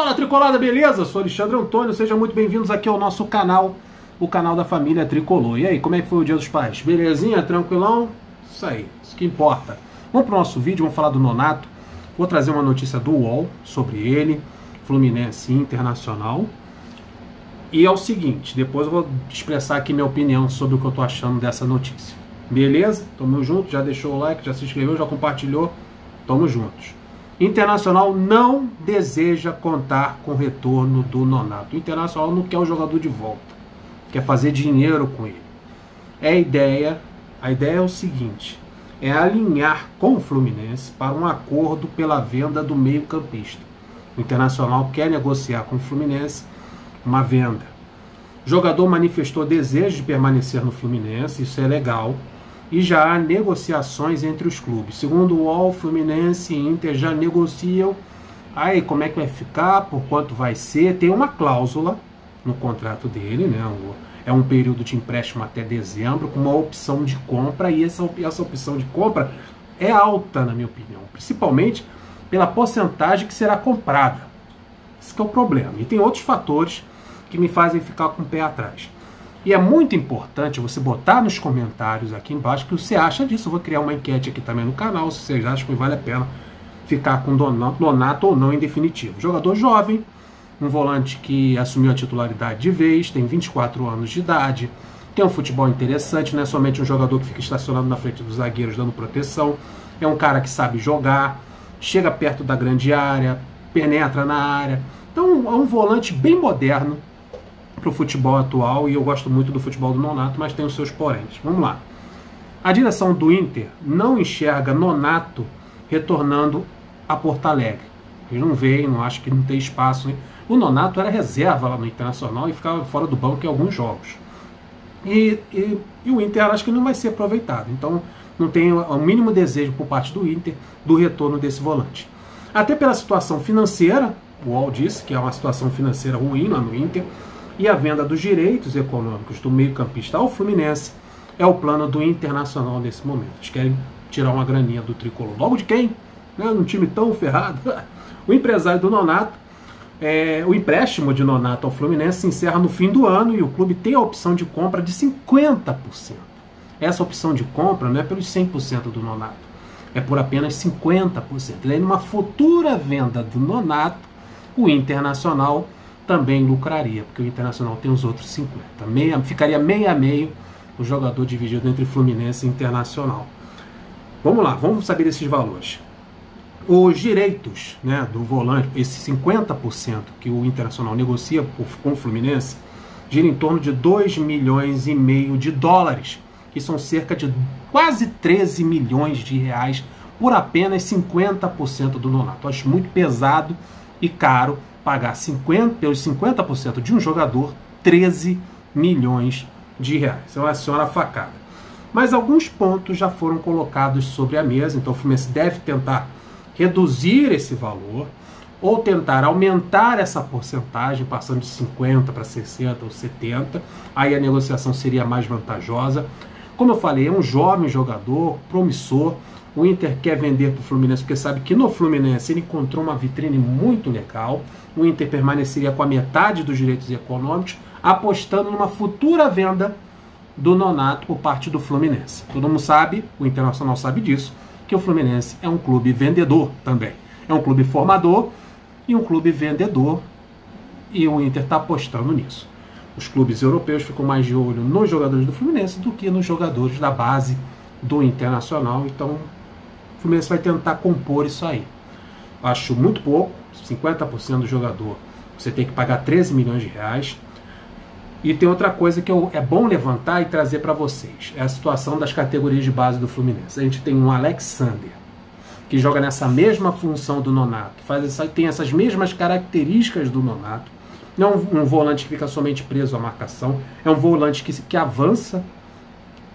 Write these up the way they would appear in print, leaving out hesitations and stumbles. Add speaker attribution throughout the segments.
Speaker 1: Fala Tricolada, beleza? Eu sou Alexandre Antônio, sejam muito bem-vindos aqui ao nosso canal, o canal da família Tricolor. E aí, como é que foi o Dia dos Pais? Belezinha? Tranquilão? Isso aí, isso que importa. Vamos pro nosso vídeo, vamos falar do Nonato. Vou trazer uma notícia do UOL sobre ele, Fluminense Internacional. E é o seguinte, depois eu vou expressar aqui minha opinião sobre o que eu tô achando dessa notícia. Beleza? Tamo junto, já deixou o like, já se inscreveu, já compartilhou. Tamo juntos. Internacional não deseja contar com o retorno do Nonato. O Internacional não quer o jogador de volta, quer fazer dinheiro com ele. A ideia é o seguinte, é alinhar com o Fluminense para um acordo pela venda do meio-campista. O Internacional quer negociar com o Fluminense uma venda. O jogador manifestou desejo de permanecer no Fluminense, isso é legal. E já há negociações entre os clubes. Segundo o UOL, Fluminense e Inter já negociam. Aí, como é que vai ficar, por quanto vai ser. Tem uma cláusula no contrato dele, né? É um período de empréstimo até dezembro, com uma opção de compra. E essa opção de compra é alta, na minha opinião. Principalmente pela porcentagem que será comprada. Esse que é o problema. E tem outros fatores que me fazem ficar com o pé atrás. E é muito importante você botar nos comentários aqui embaixo o que você acha disso. Eu vou criar uma enquete aqui também no canal, se vocês acham que vale a pena ficar com Nonato ou não em definitivo. Jogador jovem, um volante que assumiu a titularidade de vez, tem 24 anos de idade, tem um futebol interessante, não é somente um jogador que fica estacionado na frente dos zagueiros dando proteção, é um cara que sabe jogar, chega perto da grande área, penetra na área. Então é um volante bem moderno para o futebol atual, e eu gosto muito do futebol do Nonato, mas tem os seus poréns. Vamos lá. A direção do Inter não enxerga Nonato retornando a Porto Alegre. Ele não veio, não acho que não tem espaço. Hein? O Nonato era reserva lá no Internacional e ficava fora do banco em alguns jogos. E o Inter acho que não vai ser aproveitado. Então não tem o mínimo desejo por parte do Inter do retorno desse volante. Até pela situação financeira, o UOL disse que é uma situação financeira ruim lá no Inter, e a venda dos direitos econômicos do meio-campista ao Fluminense é o plano do Internacional nesse momento. Eles querem tirar uma graninha do Tricolor. Logo de quem? Num time tão ferrado. O empresário do Nonato, o empréstimo de Nonato ao Fluminense se encerra no fim do ano e o clube tem a opção de compra de 50%. Essa opção de compra não é pelos 100% do Nonato, é por apenas 50%. E aí, numa futura venda do Nonato, o Internacional também lucraria, porque o Internacional tem os outros 50%. Ficaria meio a meio o jogador dividido entre Fluminense e Internacional. Vamos lá, vamos saber esses valores. Os direitos, né, do volante, esse 50% que o Internacional negocia com o Fluminense, gira em torno de 2,5 milhões de dólares, que são cerca de quase 13 milhões de reais por apenas 50% do Nonato. Eu acho muito pesado e caro pagar pelos 50% de um jogador 13 milhões de reais. É uma senhora facada. Mas alguns pontos já foram colocados sobre a mesa, então o Fluminense deve tentar reduzir esse valor ou tentar aumentar essa porcentagem, passando de 50% para 60% ou 70%. Aí a negociação seria mais vantajosa. Como eu falei, é um jovem jogador, promissor. O Inter quer vender para o Fluminense porque sabe que no Fluminense ele encontrou uma vitrine muito legal. O Inter permaneceria com a metade dos direitos econômicos, apostando numa futura venda do Nonato por parte do Fluminense. Todo mundo sabe, o Internacional sabe disso, que o Fluminense é um clube vendedor também. É um clube formador e um clube vendedor, e o Inter está apostando nisso. Os clubes europeus ficam mais de olho nos jogadores do Fluminense do que nos jogadores da base do Internacional, então o Fluminense vai tentar compor isso aí. Acho muito pouco, 50% do jogador, você tem que pagar 13 milhões de reais. E tem outra coisa que é bom levantar e trazer para vocês, é a situação das categorias de base do Fluminense. A gente tem um Alexander, que joga nessa mesma função do Nonato, tem essas mesmas características do Nonato, não é um volante que fica somente preso à marcação, é um volante que avança,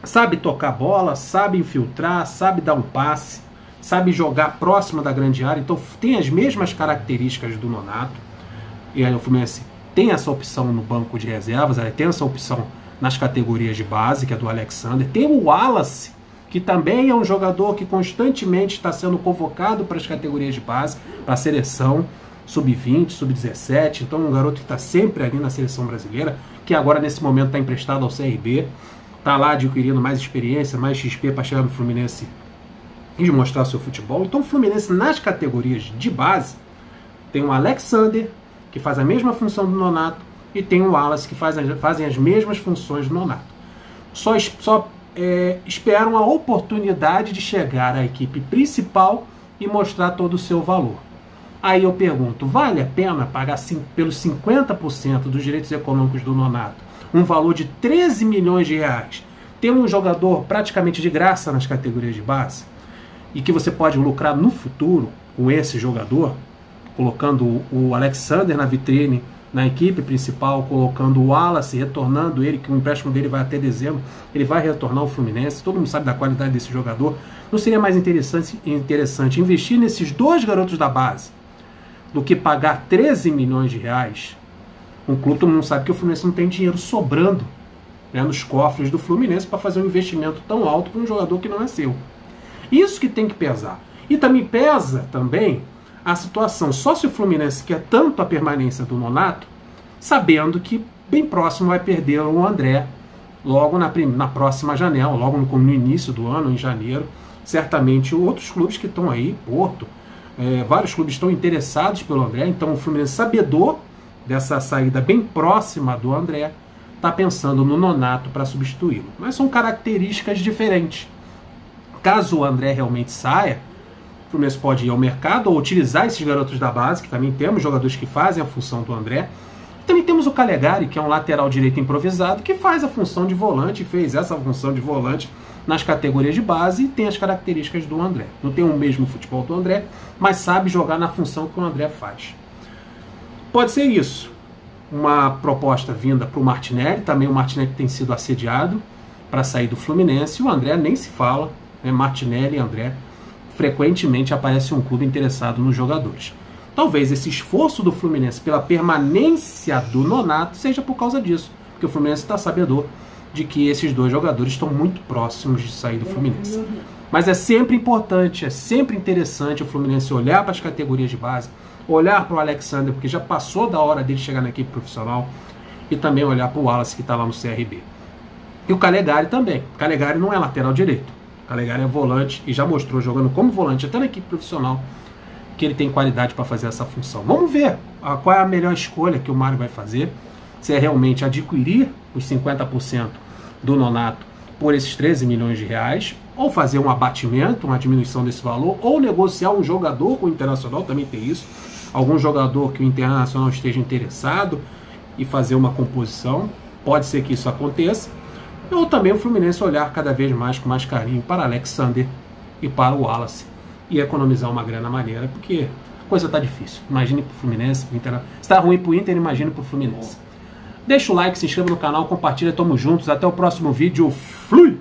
Speaker 1: sabe tocar bola, sabe infiltrar, sabe dar um passe, sabe jogar próximo da grande área, então tem as mesmas características do Nonato. E aí o Fluminense tem essa opção no banco de reservas, tem essa opção nas categorias de base, que é do Alexander. Tem o Wallace, que também é um jogador que constantemente está sendo convocado para as categorias de base, para a seleção. sub-20, sub-17, então um garoto que está sempre ali na seleção brasileira, que agora nesse momento está emprestado ao CRB, está lá adquirindo mais experiência, mais XP para chegar no Fluminense e mostrar seu futebol. Então o Fluminense nas categorias de base tem o Alexander, que faz a mesma função do Nonato, e tem o Wallace, que fazem as mesmas funções do Nonato. Só esperam a oportunidade de chegar à equipe principal e mostrar todo o seu valor. Aí eu pergunto, vale a pena pagar pelos 50% dos direitos econômicos do Nonato um valor de 13 milhões de reais, ter um jogador praticamente de graça nas categorias de base, e que você pode lucrar no futuro com esse jogador, colocando o Alexander na vitrine, na equipe principal, colocando o Wallace, retornando ele, que o empréstimo dele vai até dezembro, ele vai retornar ao Fluminense, todo mundo sabe da qualidade desse jogador. Não seria mais interessante investir nesses dois garotos da base do que pagar 13 milhões de reais? Um clube, todo mundo sabe que o Fluminense não tem dinheiro sobrando, né, nos cofres do Fluminense para fazer um investimento tão alto para um jogador que não é seu. Isso que tem que pesar. E também pesa a situação, só se o Fluminense quer tanto a permanência do Nonato, sabendo que bem próximo vai perder o André logo na próxima janela, logo no início do ano, em janeiro. Certamente outros clubes que estão aí, Porto, vários clubes estão interessados pelo André, então o Fluminense, sabedor dessa saída bem próxima do André, está pensando no Nonato para substituí-lo. Mas são características diferentes. Caso o André realmente saia, o Fluminense pode ir ao mercado ou utilizar esses garotos da base, que também temos jogadores que fazem a função do André. Também temos o Calegari, que é um lateral direito improvisado, que faz a função de volante, fez essa função de volante nas categorias de base e tem as características do André. Não tem o mesmo futebol do André, mas sabe jogar na função que o André faz. Pode ser isso. Uma proposta vinda para o Martinelli, também o Martinelli tem sido assediado para sair do Fluminense, e o André nem se fala, né? Martinelli e André, frequentemente aparece um clube interessado nos jogadores. Talvez esse esforço do Fluminense pela permanência do Nonato seja por causa disso, porque o Fluminense está sabedor de que esses dois jogadores estão muito próximos de sair do Fluminense. Mas é sempre importante, é sempre interessante o Fluminense olhar para as categorias de base, olhar para o Alexander, porque já passou da hora dele chegar na equipe profissional, e também olhar para o Wallace, que está lá no CRB. E o Calegari também. O Calegari não é lateral direito. O Calegari é volante e já mostrou, jogando como volante até na equipe profissional, que ele tem qualidade para fazer essa função. Vamos ver qual é a melhor escolha que o Mário vai fazer, se é realmente adquirir os 50% do Nonato por esses 13 milhões de reais, ou fazer um abatimento, uma diminuição desse valor, ou negociar um jogador com o Internacional, também tem isso, algum jogador que o Internacional esteja interessado e fazer uma composição, pode ser que isso aconteça, ou também o Fluminense olhar cada vez mais com mais carinho para Alexander e para o Wallace, e economizar uma grana maneira, porque a coisa está difícil. Imagine para o Fluminense, se está ruim para o Inter, imagine para o Fluminense. Deixa o like, se inscreva no canal, compartilha, tamo juntos, até o próximo vídeo, flui!